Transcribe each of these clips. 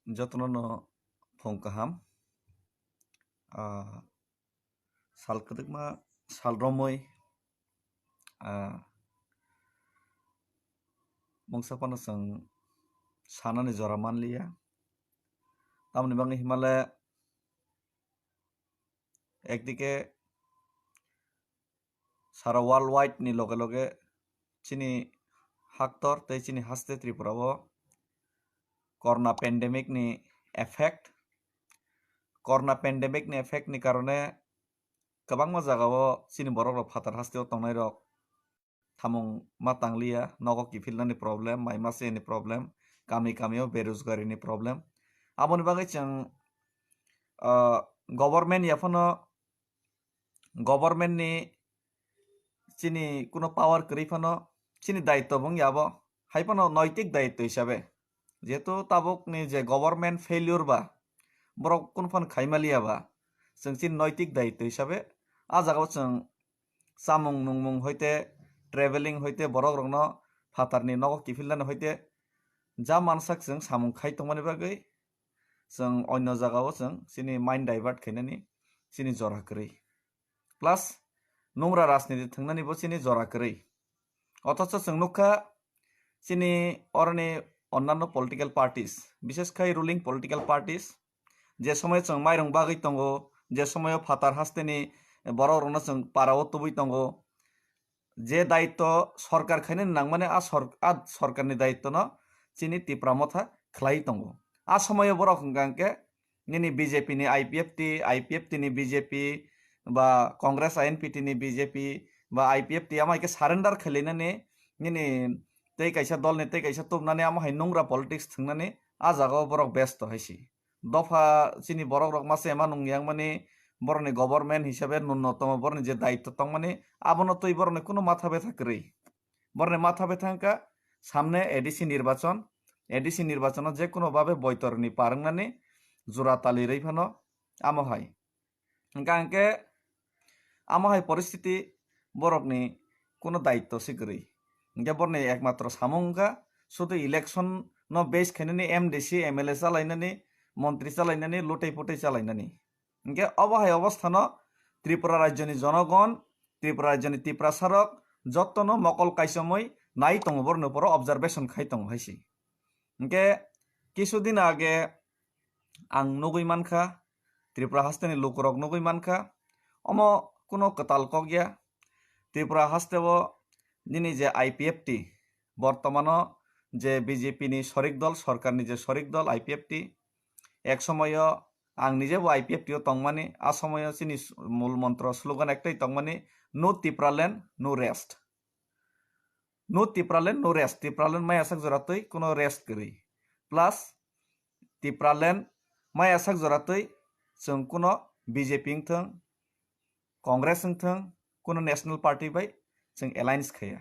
যত্ন ফংকাহাম salkadikma salromoi mongsakono seng sanani jora manliya tamni bangi himalaya একদিকে সারা world wide নি লগে লগে চিনি হাক্তর তাই চিনি হাসতে ত্রিপুরাও করোনা প্যান্ডেমিক নি এফেক্ট নি কারণে गोबां जागाव चिनि बरक रक फातार हास्तेव तंनाय रक थामुं मा तांलिया नगो किफिलनानि प्रब्लेम माइमासेनि प्रब्लेम गामि गामियाव बेरोजगारिनि प्रब्लेम आबोनि बागै जों गभर्नमेन्ट याफनो गभर्नमेन्टनि चिनि कुनो पावर करिफानो चिनि दायित्व बं याबो हाइफानो नैतिक दायित्व हिसाबै जेहेतु ताबुकनि जे गभर्नमेन्ट फेलियर बा बरक कुनफान खाइमालिया बा जों चिनि नैतिक दायित्व हिसाबै आ जागाव जों सामुं नुंमुं हयते ट्रेवेलिंग हयते बरक रकनो फातारनि नगो किफिलनानि हयते जा मानसाक जों सामुं खाइ तंमानि बागै जों अन्य जागाव जों चिनि माइन्ड डाइभार्ट खाइनानि चिनि जरा करै प्लास नंग्रा राजनीति थांनानिबो चिनि जरा करै अथच जों नुखा चिनि अरनि अन्यान्य पलिटिकल पार्टीज विशेषखाय रुलिंग पलिटिकल पार्टीज जे समय जों माइरं बागै तंगो जे समय फातार हास्तेनि बरक रकनो जों पाराव तुबै तंगो जे दायित्व सरकार खाइनो नांमाने आ सरकारनि दायित्व न चिनि तिप्रा मथा खलाई तंगो आ समय बरक गांके निनि बीजेपी नि आईपीएफ नि बीजेपी बा कांग्रेस आईएनपीटी नि बीजेपी बा आईपीएफ टी आमाइके सारेन्डार खलायनानै निनि तै काइसा दल नि तै काइसा तुबनानै आमाहाय नंग्रा पलिटिक्स थांनानै आ जागाव बरक व्यस्त हाइसि दफा चिनि बरक रक मासे एमा नंगियां माने बरनि गभर्नमेंट हिसाबै न्यूनतम बरनि जे दायित्व तंग माने आबनो तै बरनि कोनो माथा बेथा करै बरनि माथा बेथांका सामने एडीसी निर्वाचन जे कोनो भाबे बयतरनि पारंनानै जुरा तालि रैफानो आमहाय गांके आमहाय परिस्थिति बरकनि कोनो दायित्व सिगरै इंगे बरनि एकमात्र सामुंगा शुधु इलेक्शन न बेस खाइनानै एमडीसी एमएलए चालायनानै मंत्री चालायनानै लुटै पुटै चालायनानै इंगे अबहाय अवस्थानो त्रिपुरा राज्यनि जनगण त्रिपुरा राज्यनि तिप्रा सारक जत्तनो मकल काइसमै नाई तंग बरनो पर ऑब्जर्वेशन खाइ तंग हाइसि इंगे किछुदिन आगे आं नुगै मानखा त्रिपुरा हास्तेनि लुकरक नुगै मानखा अमो कोनो कताल कगिया त्रिपुरा हास्तेव दिनै जे आईपीएफटी बर्तमानो जे बीजेपी नि शरिक दल सरकारनि जे शरिक दल आईपीएफटी एक समय आं निजेबो आईपीएफटी तंगमानि आ समय चिनि मूल मंत्र स्लोगान एकटाई तंगमानि no Tipraland no rest Tipraland माय आसाक जरातै कोनो रेस्ट करै प्लस तिप्रालैंड माय आसाक जरातै जों कोनो बीजेपी थों कांग्रेस थों कोनो नेशनल पार्टी बाय जों एलायंस खाया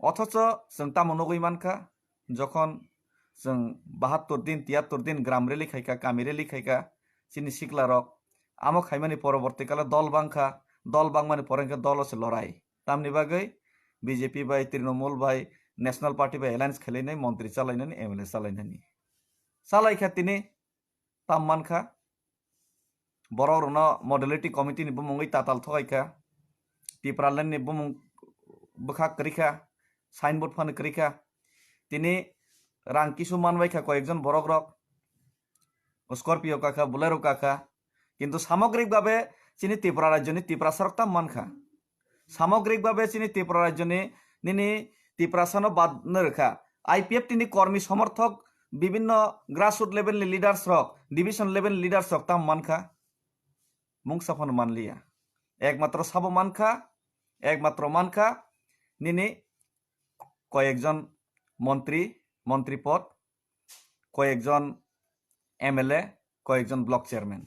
अथच जों तामो नुगै मानखा जखन जों 72 दिन 73 दिन ग्राम रेली खाइका कामी रेली खाइका चिनि सिकला रक आमो खाइमानि परवर्ती काले दल बांगमानि परेंका दल से लड़ाई तामनि बागै बीजेपी बाय तृणमूल बाय नेशनल पार्टी बाय एलायंस खेलायनाय मंत्री चालायनानै एमएलए चालायनानै चालायखा तिनि ताम मानखा बरक रनो मॉडलिटी कमिटी नि बुमुङै ताताल थगायखा तिप्रालैंड नि बुमुं बखा करिखा साइनबोर्ड फान करिखा तिनि रां किसु मानबायखा कयेकजन बरक रक स्कर्पियो काखा बुलेरो काखा किन्तु सामग्रिक भावे चिनि त्रिपुरा राज्यनि त्रिपुरा सरकता मानखा सामग्रिक भावे चिनि त्रिपुरा राज्यनि निनि त्रिपुरा सानो बादनो रेखा आईपीएफ टिनि कर्मी समर्थक विभिन्न ग्रासरूट लेवल लीडर्स रक डिविजन लेवल लीडर्स रक ताम मानखा मुंगसाफन मानलिया एकमात्र साबो मानखा निनि कयेकजन मंत्री पद कयेकजन एमएलए कयेकजन ब्लक चेयरमैन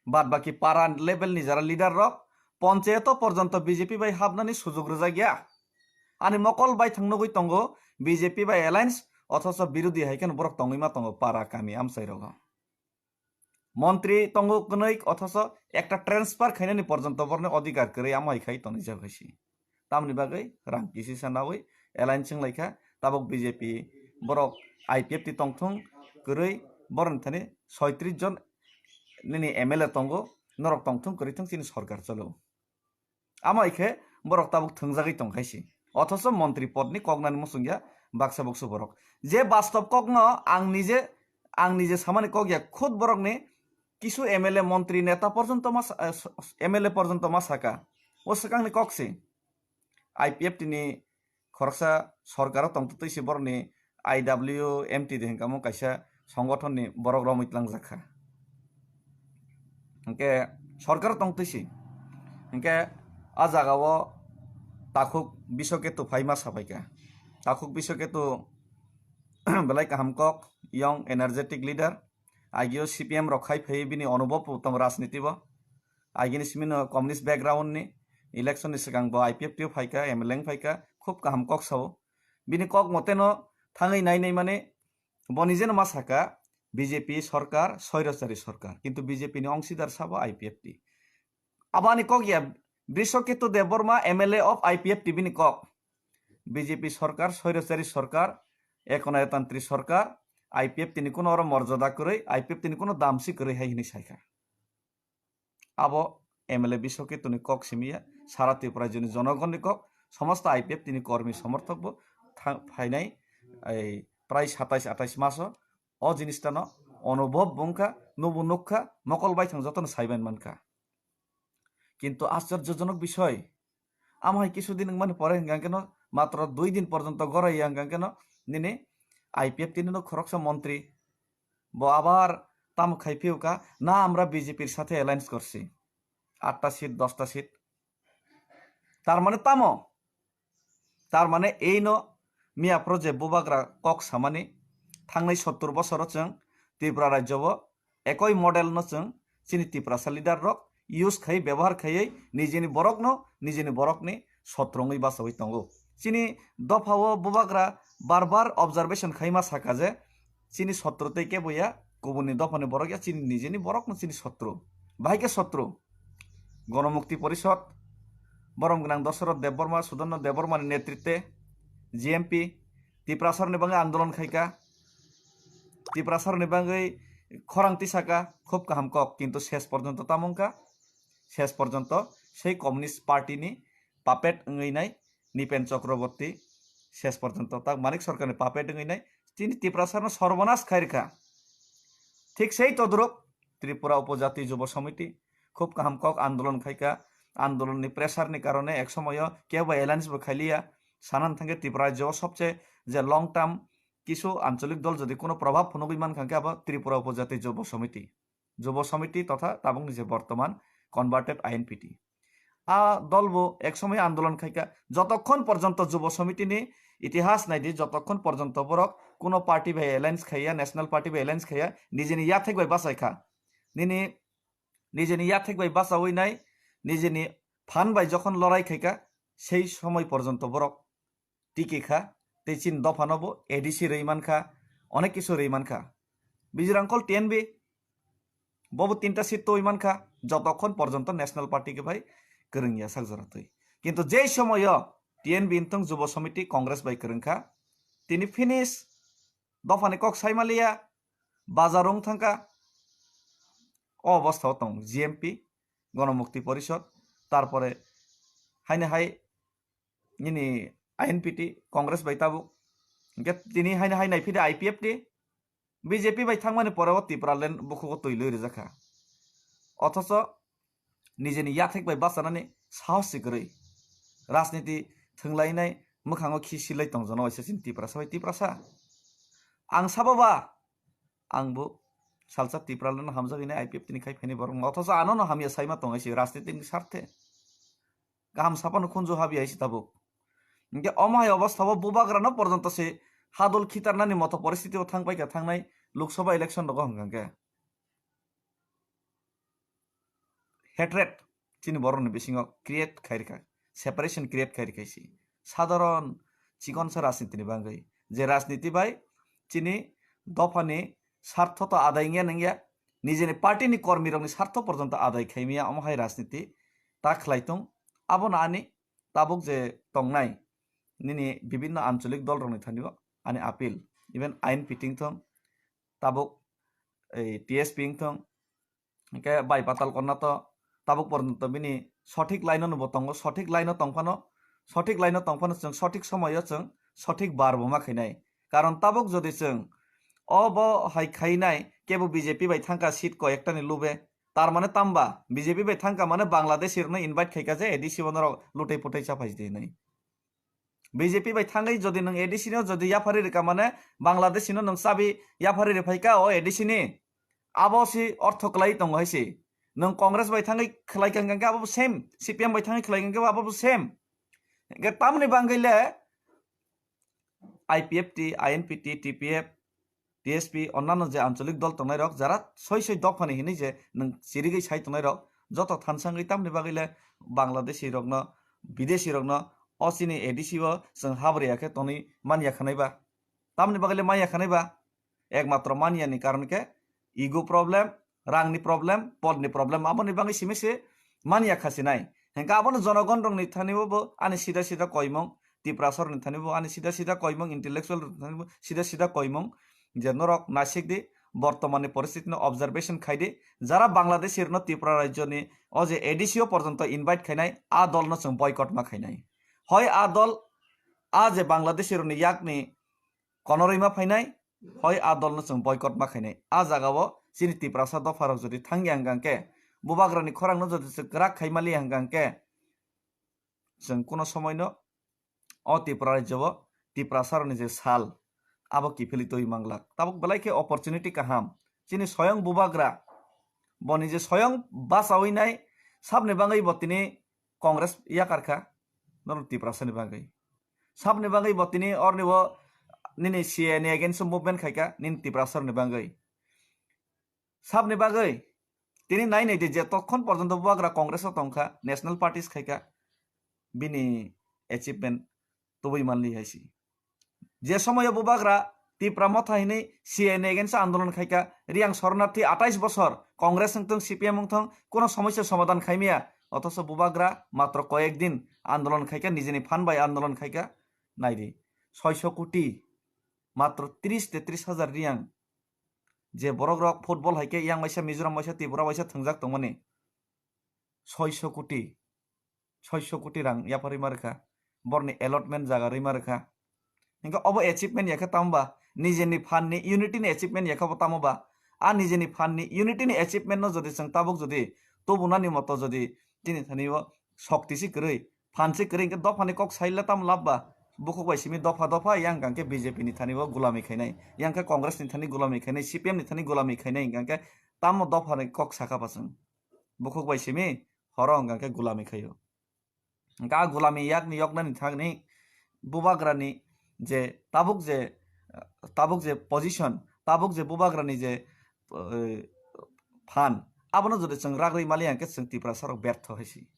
बाद बाकी पारा लेवल नि जारा लीडर रक पंचायत पर्यंत बीजेपी बाय हाबनानै सुजुग रजा गया आनि मकल बाय थांनोगै तंगो बीजेपी बाय एलायंस अथच विरोधी हाइकेन बरक तंगैमा तंगो पारा कामी आमसाइ रग मंत्री तंगो कनै अथच एकटा ट्रांसफर खाइनानि पर्यंत बरने अधिकार करै आमाइ खाइ तनै जागैसि तामनि बागै रां किसि सानावै एलायंस लाइखा ताबक बीजेपी बरक आईपीएफटी तंथं करै বরং থানি 36 জন নিনি এমএলএ তঙ্গো নরক তংথং করিথং চিনি সরকার চলো আমাইखे বরক তাবুক থংজাগৈ তংখাইছি অথচ মন্ত্রী পদনি কগনানি মুসুঙ্গিয়া বাক্সা বক্সু বরক যে বাস্তব কগ্ন আং নিজে সামানি কগিয়া খুদ বরকনি কিছু এমএলএ মন্ত্রী নেতা পর্যন্ত এমএলএ পর্যন্ত মাসাকা ও সাকাংনি ককসি আইপিএফ টিনি খরকসা সরকার তংতৈসি বরনি IWMT দেহেंकामो কাইসা সংগঠননি বরক রমিতলাং জাখা হংকে সরকার তংতৈসি হংকে आ जागाओ ताखुक बिश्वकेतु फाइमा साफाइका ताखुक बिश्वकेतु बेलाय काहामकक यंग एनार्जेटिक लीडर आइगियो CPM रखाई फै बिनि अनुभव उत्तम राजनीति बो आइगिनि सिमिनो कम्युनिस्ट बैकग्राउंड नि इलेक्शन नि सिगां बो IPF टिउ फाइका MLA फाइका खूब काहामकक साव बिनि कक मतेनो थाङै नायनाय माने बनिजेन मासाका BJP सरकार स्वैराचारी सरकार किन्तु BJP नि अंशीदार साबो IPF टी आबानि कगिया Bishwaketu Debbarma MLA of IPF টিভিনি কক বিজেপি সরকার স্বৈরাচারী সরকার একনায়তান্ত্রিক সরকার IPF তিনি কোনো মর্যাদা করে IPF তিনি কোনো দামসি করে হাইনি সাইখা আবো MLA বিশ্বকেতুনি কক সিমিয়া সারা ত্রিপুরা জনগণনি কক সমস্ত IPF তিনি কর্মী সমর্থক ফাইনাই এই প্রায় 27-28 মাস অ জিনিসটা অনুভব বুংখা নবু নক্ষা মকলবাই থাং যতন সাইবেন মানকা কিন্তু আশ্চর্যজনক বিষয় আমায় কিছুদিন মানে পরে কেন মাত্র 2 দিন পর্যন্ত গড়াই কেন নিনে IPF তিনি খরকসা মন্ত্রী আবার তাম খাইফিউকা না আমরা বিজেপির সাথে অ্যালায়েন্স করছি 8টা সিট 10টা সিট তার মানে এই মিয়াপ্র যে বুবাগ্রা কক সামানি থাংনাই 70 বছর চং ত্রিপুরা রাজ্য একই মডেল চং চিনি ত্রিপুরা লিডার রক ইউজ খাই ব্যবহার খাইयै নিজেনি বরকনি সত্রঙই বাসাবই তঙ্গো চিনি দফাও বুবাগ্রা বারবার অবজারভেশন খাইমা সাকা যে চিনি শত্রুতে কে বইয়া গুবুনি দফানি বরকিয়া চিনি নিজেনি বরক চিনি শত্রু ভাইকে শত্রু গণমুক্তি পরিষদ বরম গনাং দশরথ দেববর্মা সুদর্ণ দেববর্মার নেতৃত্বে GMP ত্রিপুরাসারনি বাঙ্গে আন্দোলন খাইকা ত্রিপুরাসারনি বাঙ্গে খরাংতি সাকা খুব কাহামকক কিন্তু শেষ পর্যন্ত তামুংকা শেষ পর্যন্ত সেই কমিউনিস্ট পার্টিনি পাপেট নাই নিপেন চক্রবর্তী শেষ পর্যন্ত তা মানিক সরকারের পাপেট নাই তিনি ত্রিপুরাসারন সর্বনাশ খাইরখা ঠিক সেই তদ্রুপ ত্রিপুরা উপজাতি যুব সমিতি খুব কাহামকক আন্দোলন খাইকা আন্দোলননি প্রেসারনি কারণে এক সময় কেউ এলায়েন্সবো খাইলিয়া সানান থাকে ত্রিপুরা রাজ্য সবচেয়ে যে লং টার্ম কিছু আঞ্চলিক দল যদি কোনো প্রভাব ফনবিমান খাঙ্কে আবার ত্রিপুরা উপজাতি যুব সমিতি তথা তাবং যে বর্তমান কনভার্টেড INPT দলবো একসময় আন্দোলন খাইকা যতক্ষণ পর্যন্ত যুব সমিতি নি ইতিহাস নাই দি যতক্ষণ পর্যন্ত বরক কোনো পার্টি ভাই অ্যালায়েন্স খাইয়া ন্যাশনাল পার্টি ভাই অ্যালায়েন্স খাইয়া নিজেনি ইয়া থেকে বাসাই খা নিজেনি ইয়া থেকে বাসা ওই নাই নিজেনি ফান বাই যখন লড়াই খাইকা সেই সময় পর্যন্ত বরক টিকে খা তেচিন দফা নব ADC রইমান খা অনেক কিছু রইমান খা বিজরাঙ্কল TNB ববু 3টা সিট তো ইমান খা যতক্ষণ পর্যন্ত ন্যাশনাল পার্টিকে ভাই করঙ্গিয়া সাকজরাতই কিন্তু যেই সময় TNB ইন্তং যুব সমিতি কংগ্রেস ভাই করংখা তিনি ফিনিশ দফানি কক সাইমালিয়া বাজারং থাকা অবস্থাও তং GMP গণমুক্তি পরিষদ তারপরে হাইনে হাই ইনি INPT কংগ্রেস ভাই তাবু তিনি হাইনে হাই নাই ফিরে IPF টি BJP ভাই থাকমানে পরেও ত্রিপুরালেন বুকুক তৈলই রেজাখা অথচ নিজেনি ইয়া থেকে ভাই বাঁচানানি সাহসী করে রাজনীতি থংলাইনাই মোখাङाव खिसिलाय तंजन एसेसिन ত্রিপুরাসা आं साबाबा आंबो सालसा ত্রিপুরালেন हामजागिने IPF तिनि खाइ फेनि बरं अथच आनो हामिया साइमा तंगाइसि राजनीतिनि स्वार्थे गाहाम सापानो खुंजु हाबिया इसे ताबो इनके अमाय अवस्थाव बुबाग्रानो पर्यन्त से हादल खितारनानि मत परिस्थितियाव थांबायका थांनाय लोकसभा इलेक्शन दग हंगांके हेट्रेट चिनि बरनि बिसिङाव क्रिएट खाइरखा सेपारेशन क्रिएट खाइरखाइसि साधारण चिकनसा राजनीतिनि बांगै जे राजनीति बाय चिनि दफानि स्वार्थ तो आदाय नंगिया निजेनि पार्टीनि कर्मी रंनि स्वार्थ पर्यन्त आदाय खाइमिया अमाय राजनीति ता खलाइतुं आबो नानि ताबुक जे तंनाय निनि विभिन्न आंचलिक दल रंनि थानिबो आनि आपिल इभेन आइन फिटिंग थं ताबुक এই টিএসপি ইংথং ইনকে বাইপাতাল করনা তো তাবুক পর্যন্ত বিনি সঠিক লাইন নুবো তঙ্গ সঠিক লাইন তংফানো সঠিক লাইন তংফানো जों সঠিক সময় जों সঠিক বারবো মাখাইনাই কারণ তাবুক যদি जों অব হাই খাইনাই কেবো বিজেপি বাই থাঙ্কা সিট কয়েকটানি লুবে তার মানে তাম্বা বিজেপি বাই থাঙ্কা মানে বাংলাদেশের ইনভাইট খাইকা যে এডিসি বনর লুটাই পুটাই চাপাইছ দিয়ে নাই বিজেপি বাই থাঙ্গাই যদি নং এডিসি যদি ইয়াফারি রেখা মানে বাংলাদেশি নং চাবি ইয়াফারি রেফাইকা ও এডিসিনি আবসি অর্থ কলাই দङ হাইসি नों कांग्रेस बाय थाङै खलायखांगांगे आबाबो सेम सीपीएम बाय थाङै खलायखांगे आबाबो सेम गे तामनि बांगैले आईपीएफटी आईएनपीटी टीपीएफ टीएसपी अन्यान्य जे आंचलिक दल तंनाय रक जारा सय सय दफानि हिनि जे नों सिरिगै साइ तंनाय रक जत थानसाङै तामनि बांगैले बांग्लादेशी रकन विदेशी रकन असिनि एडिसी व जों हाब्रियाखे तनि मानिया खानायबा तामनि बांगैले मानिया खानायबा एकमात्र मानियानि कारण के इगो प्रॉब्लम रांनि प्रॉब्लम पदनि प्रॉब्लम आबोनि बांगै सिमेसे मानिया खासिनाय हेंका आबोनो जनगण रंनि थानिबो आनि सीधा सीधा कयमं टिप्रा सरनि थानिबो आनि सीधा सीधा कयमं इंटेलेक्चुअल थानिबो सीधा सीधा कयमं जे नरक नासिकदि बर्तमाननि परिस्थितिनि ऑब्जर्वेशन खाइदि जारा बांग्लादेशेर न टिप्रा राज्यनि अजे एडिसिओ पर्यन्त इनभाइट खाइनाय आ दलनो जों बयकट मा खाइनाय হয় आ दल आ जे बांग्लादेशेरनि याकनि कनरैमा फाइनाय হয় आ दलनो जों बयकट मा खाइनाय आ जागाव सिनि टिप्रासा दफाराव जुदि थांगि हांगांके बुबाग्रानि खरांनो जुदि ग्राक खाइमालि हांगांके जों कोनो समयनो अ टिप्रा राज्यव टिप्रासारनि जे साल आबो किफिलि तोइ मांगला ताबक बेलायके अपरचुनिटी काहाम सिनि स्वयं बुबाग्रा बनि जे स्वयं बासावैनाय साबने बाङै बतिनि कांग्रेस याकारखा नर टिप्रासानि बाङै साबने बाङै बतिनि अरनिबो निनि सीएनि एगेन्स्ट मुभमेन्ट खाइका निनि टिप्रासारनि बाङै साबने बागै তিনি নাই নাই যে তখন পর্যন্ত বুবাগ্রা কংগ্রেসও তংখা ন্যাশনাল পার্টিস খাইকা বিনি অ্যাচিভমেন্ট তবই মানলি হাইছি যে সময় বুবাগ্রা টিপ্রা মথা হিনে সিএন এগেন্স আন্দোলন খাইকা রিয়াং শরণার্থী 28 বছর কংগ্রেস হংথং সিপিএম হংথং কোন সমস্যা সমাধান খাইমিয়া অথচ বুবাগ্রা মাত্র কয়েকদিন আন্দোলন খাইকা নিজেনি ফান বাই আন্দোলন খাইকা নাইদি 600 কোটি মাত্র 30-33 হাজার রিয়াং जे बरक रक फुटबल हाइके yang बाइसा मिजोराम बाइसा त्रिपुरा बाइसा थंजाक दंमोन 600 कोटी रां याफारि मारखा बरनि अलॉटमेंट जागा रै मारखा इनका अब अचीवमेंट याखा तामबा निजेनि फाननि यूनिटीनि अचीवमेंट याखा तामबा आ निजेनि फाननि यूनिटीनि अचीवमेंट न जदि जों ताबक जदि तबुनानि मत जदि तिनि थानिबो शक्तिसि करै फानसि करै इनका दफानि कक साइला ताम लाबबा बुखक बाइसिमि दफा दफा yang गांके बीजेपी नि थानिबो गुलामी खाइनाय yang के कांग्रेस नि थानि गुलामी खाइनाय सीपीएम नि थानि गुलामी खाइनाय गांके ताम दफा नि कक साखा पासं बुखक बाइसिमि हरं गांके गुलामी खायो गा गुलामी याक नि यक नि थागनि बुबाग्रानि जे ताबुक जे पोजिशन ताबुक जे बुबाग्रानि जे फान आबनो जदि जों रागै मालि यांके जों टिप्रा सरक व्यर्थ हइसि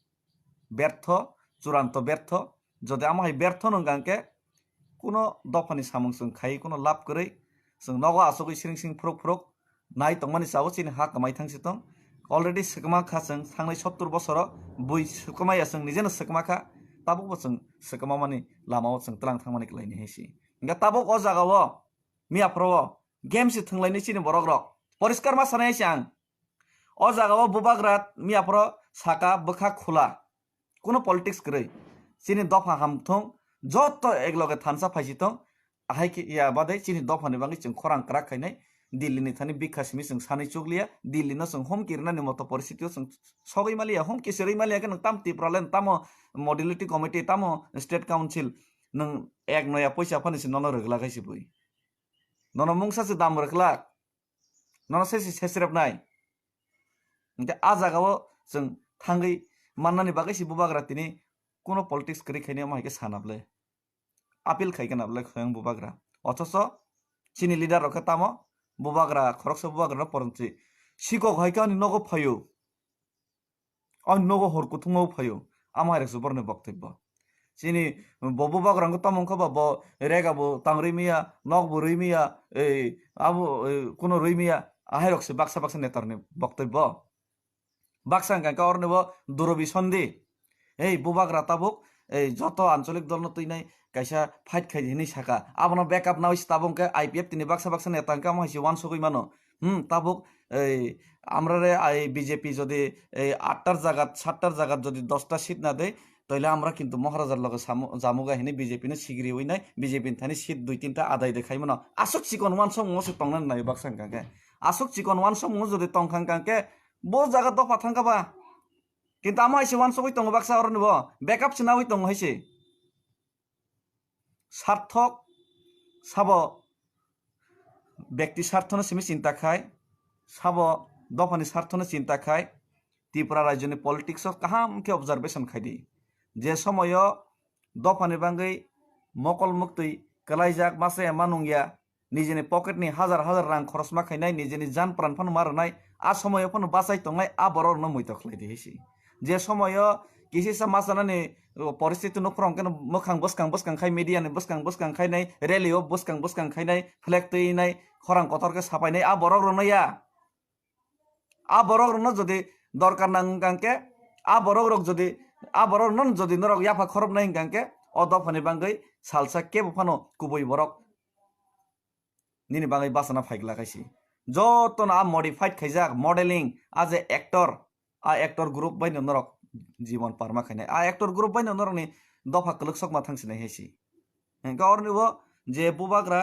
व्यर्थ चूड़ान्त व्यर्थ যদি আমায় ব্যর্থ নঙ্গাঙ্কে কোনো দফানি সামং जों খাই কোনো লাভ কरै जों नगा आसगै सिरिं सिं फ्रुक फ्रुक नाय तंमानि सावो चिनि हा कमाय थांसि तं अलरेडी सकमा खा जों थांनाय 70 बोसोराव बुइ सकमाया जों निजेनो सकमा खा ताबो जों सकमा मानि लामाव जों तलां थांमानि लायनि हेसि इंगा ताबो अ जागाव मियाफ्रो गेम सि थंलायनि चिनि बरग्रक परिष्कार मा सानाय सिआं अ जागाव बुबाग्रा मियाफ्रो साका बखा खुला कोनो पॉलिटिक्स करै चिनी दफा हामथं जत एकलगे थानसा फाइसिथं आहायके या बादै चिनी दफानि बाङै जों खरां क्राक खाइनाय दिल्लीनि थानि बिखासिमि जों सानै चुगलिया दिल्लीनो जों हम किरनानि मत परिस्थितियाव जों सगै मालिया हम किसरै मालिया के नों ताम टिप्रालेन ताम मॉड्यूलिटी कमिटी ताम स्टेट काउंसिल नों एक नया पैसा फानिसि नन रगला गाइसि बुइ नन मुंसासि दाम रगला नन सेसि सेसरेबनाय इनके आ जागाव जों थांगै माननानि बागैसि बुबाग्रा तिनि কোনো पॉलिटिक्स करी खाइने माइके सानाबले आपिल खाइगनाबले खयं बुबाग्रा अथच चिनि लिडार रखे ताम बुबाग्रा खरकस बुबाग्रा परन्ति सिको हाइकानि नगो फायो अन नगो हरकुथुमो फायो आमारे सुबरने बक्तव्य चिनि बुबाग्रांगो तामंखा बा रेगाबो तांगरिमिया नगबो रैमिया ए आबो कोनो रैमिया आहायरकसे बाक्सा नेतारने बक्तव्य बाक्सा गांका अरनेबो दुरबि सन्धि এই বুবাগ্রা তাবুক এই যত আঞ্চলিক দল নতইনাই কাইসা ফাইট খাই হিনি সাকা আবনো ব্যাকআপ না হইছে তাবংকে আইপিএফ তিনি বাক্সা নেতাংকা মাইছে ওয়ান সগৈ মানো তাবুক এই আমরা এই বিজেপি যদি এই 8টার জায়গাত 7টার জায়গাত যদি 10টা সিট না দেয় তাহলে আমরা কিন্তু মহারাজার লগে জামুগাহিনী বিজেপি নে সিগরি হই নাই বিজেপি থানি সিট 2-3টা আদায় দেখাইমো না আসুক চিকন ওয়ান সম মসে টংনান নাই বাকসাং কাকে আসুক চিকন ওয়ান সম যদি টংখাং কাকে বো জায়গা দফা থাঙ্গাবা কিন্তু আমা এসে ওয়ান সবই টং বাকসা আর নিব ব্যাকআপ সিনা হই টং হইছে সার্থক সাব ব্যক্তি স্বার্থনে সিমি চিন্তা খায় সাব দফানি স্বার্থনে চিন্তা খায় ত্রিপুরা রাজ্যনি পলিটিক্স কাহামকে অবজারভেশন খাইদি যে সময় দফানি বাঙ্গै মকল মুক্তই কলাইজাক মাসে মানুঙ্গিয়া নিজেনি পকেটনি হাজার হাজার রাং খরচ মাখাইনাই নিজেনি জান প্রাণ ফানো মারনাই आ समय फन बासाय तंगाय आ बरर न मुइ तखलाय दिहिसि जे समय किसिसा मासानानि परिस्थिति नखरं केन मोखां बसकां खाय मीडिया नि बसकां खायनाय रेलियो बसकां खायनाय फ्लेग तैनाय खरां कतरके सापायनाय आ बरर नया आ बरर न जदि दरकार नांगांके आ बरर जदि आ बरर नन जदि नरक याफा खरब नाय गांके अ दफानि बांगै सालसा के बफानो कुबुय बरक निनि बांगै बासना फाइगला खायसि যতন আ মডিফাইড খাইজাক মডেলিং আজ এ एक्टर ग्रुप बाइन नरक जीवन पारमा खाइनाय आ एक्टर ग्रुप बाइन नरकनि दफा कलक सकमा थांसिनाय हेसि गावरनिबो जे बुबाग्रा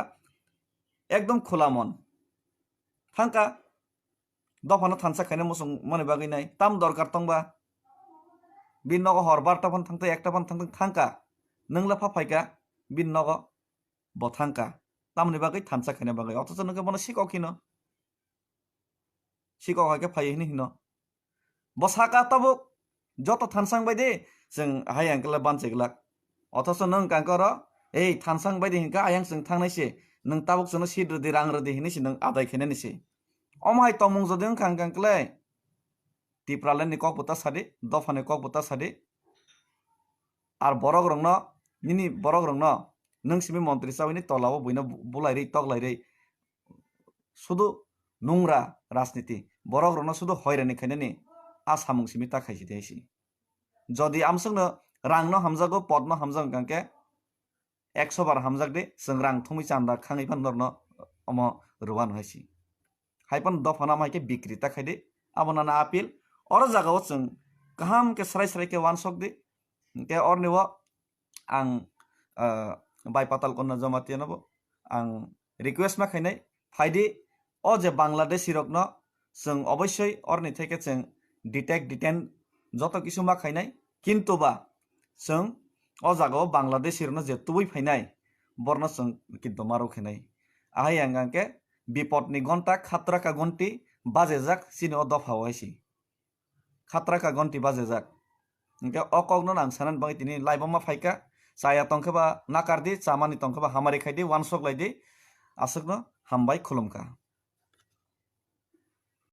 एकदम खुला मन थांका दफानो थानसा खाइना मुसुं मने बागैनाय ताम दरकार तंबा बिननग हर बारटा फन थांते एकटा फन थांते थांका नोंला फाफायका बिननग बथांका तामनि बागै थानसा खाइना बागै अथच नोंके मने सिकावखिनो सिकावहाके फायहिनि हिनो बसाका तबो जत थानसां बायदि जों हाय आंकला बानसेगला अथच नों कांकर ए थानसां बायदि हिनका आयां जों थांनायसे नों ताबुक जों सिद्रदि रांरदि हिनिसि नों आदाय खेनेनिसि अमाय तमुं जदों कांकांकले टिप्रालेनि ककबुता सादि दफानि ककबुता सादि आर बरग रंनो निनि बरग रंनो नों सिमि मन्त्रि सावैनि तलाबो बयना बुलायरै तगलायरै शुधु नोंरा राजनीति बरग रंनो शुधु हयरानि खायनानि आसामुं सिमि ताखायसि देसि जदि आमसंनो रांनो हामजागो पदनो हामजागो कांके 100 बार हामजाग दे जों रां थुमै चान्दा खाङैफान नरनो अम रुवान हयसि हायपन दफाना मायके बिक्रिता खायदे आबनाना आपिल और जागाव जों गाहाम के सराय के वानसक दे के और निव आं बायपाताल कन्ना जमातियानबो आं रिक्वेस्ट मा खायनाय फायदे अ जे बांग्लादेश रकनो जों अवश्य और थेके जों डिटेन जत किसु मा खायनाय किन्तु बा जों अ जागाव बांग्लादेश रनो जे तुबै फायनाय बरनो जों किन्तु मारो खायनाय आहाय आंगांके विपदनि घंटा खतरा का घंटी बाजे जाक सिनो दफा हयसि खतरा का घंटी बाजे जाक इनके अकगनो नां सानान बाय तिनि लाइबमा फायका चाया तंखबा नाकारदि चामानि तंखबा हामारि खायदि वानसक लायदि आसकनो हामबाय खुलुमका।